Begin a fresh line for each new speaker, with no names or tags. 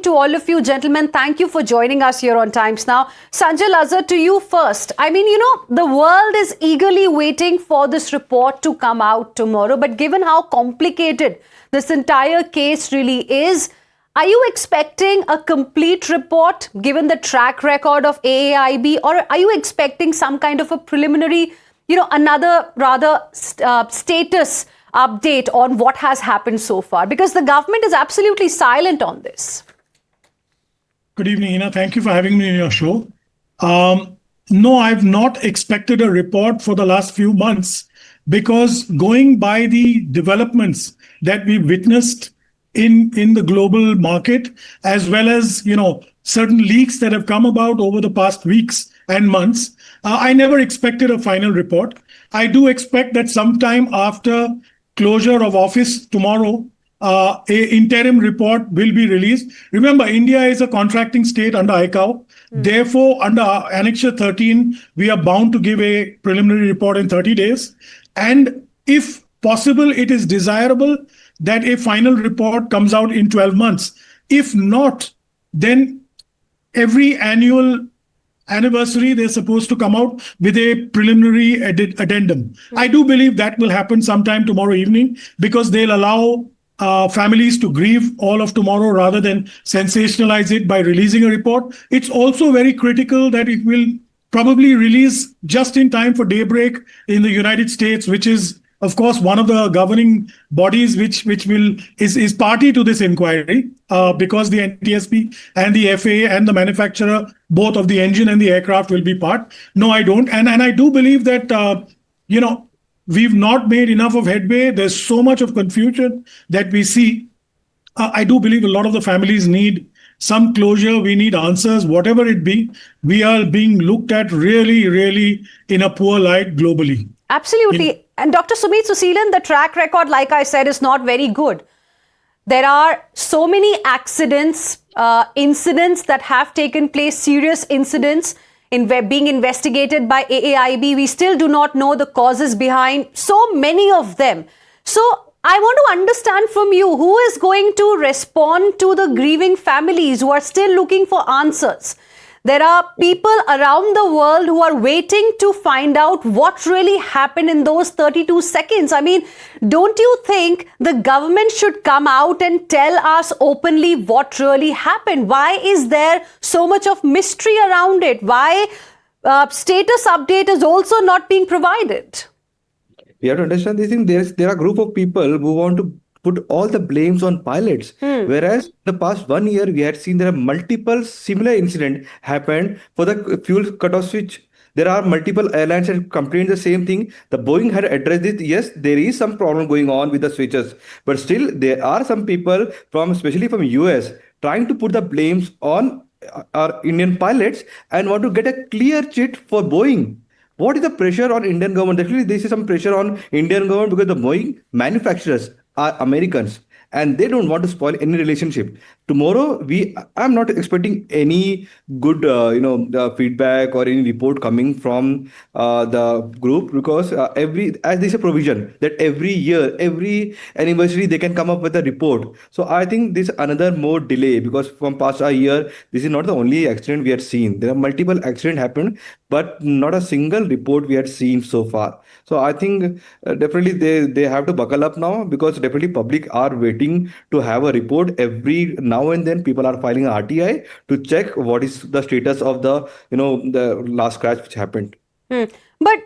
to all of you, gentlemen. Thank you for joining us here on Times Now. Sanjay Lazar, to you first. I mean, the world is eagerly waiting for this report to come out tomorrow. But given how complicated this entire case really is, are you expecting a complete report given the track record of AAIB, or are you expecting some kind of a preliminary, another rather status update on what has happened so far? Because the government is absolutely silent on this.
Good evening, Heena. Thank you for having me on your show. No, I've not expected a report for the last few months, because going by the developments that we witnessed in the global market, as well as certain leaks that have come about over the past weeks and months, I never expected a final report. I do expect that sometime after closure of office tomorrow, a interim report will be released. Remember, India is a contracting state under ICAO. Therefore, under Annexure 13, we are bound to give a preliminary report in 30 days. And if possible, it is desirable that a final report comes out in 12 months. If not, then every anniversary, they're supposed to come out with a preliminary addendum. I do believe that will happen sometime tomorrow evening, because they'll allow families to grieve all of tomorrow rather than sensationalize it by releasing a report. It's also very critical that it will probably release just in time for daybreak in the United States, which is, of course, one of the governing bodies which is party to this inquiry, because the NTSB and the FAA and the manufacturer, both of the engine and the aircraft, will be part. No, I don't. And I do believe that, we've not made enough of headway. There's so much of confusion that we see. I do believe a lot of the families need some closure. We need answers, whatever it be. We are being looked at really, really in a poor light globally.
Absolutely. And Dr. Sumeet Suseelan, the track record, like I said, is not very good. There are so many accidents, incidents that have taken place, serious incidents being investigated by AAIB. We still do not know the causes behind so many of them. So I want to understand from you, who is going to respond to the grieving families who are still looking for answers? There are people around the world who are waiting to find out what really happened in those 32 seconds. I mean, don't you think the government should come out and tell us openly what really happened? Why is there so much of mystery around it? Why status update is also not being provided?
We have to understand this thing. There are a group of people who want to put all the blames on pilots. Whereas the past 1 year, we had seen there are multiple similar incidents happened for the fuel cutoff switch. There are multiple airlines that complained the same thing. The Boeing had addressed it. Yes, there is some problem going on with the switches, but still there are some people especially from US, trying to put the blames on our Indian pilots and want to get a clear chit for Boeing. What is the pressure on Indian government? Definitely, this is some pressure on Indian government, because the Boeing manufacturers are Americans and they don't want to spoil any relationship. Tomorrow, I'm not expecting any good, feedback or any report coming from the group, because as there's a provision that every year, every anniversary, they can come up with a report. So I think this another more delay, because from past a year, this is not the only accident we had seen. There are multiple accidents happened, but not a single report we had seen so far. So I think definitely they have to buckle up now, because definitely public are waiting to have a report. Every now and then people are filing an RTI to check what is the status of the last crash which happened.
But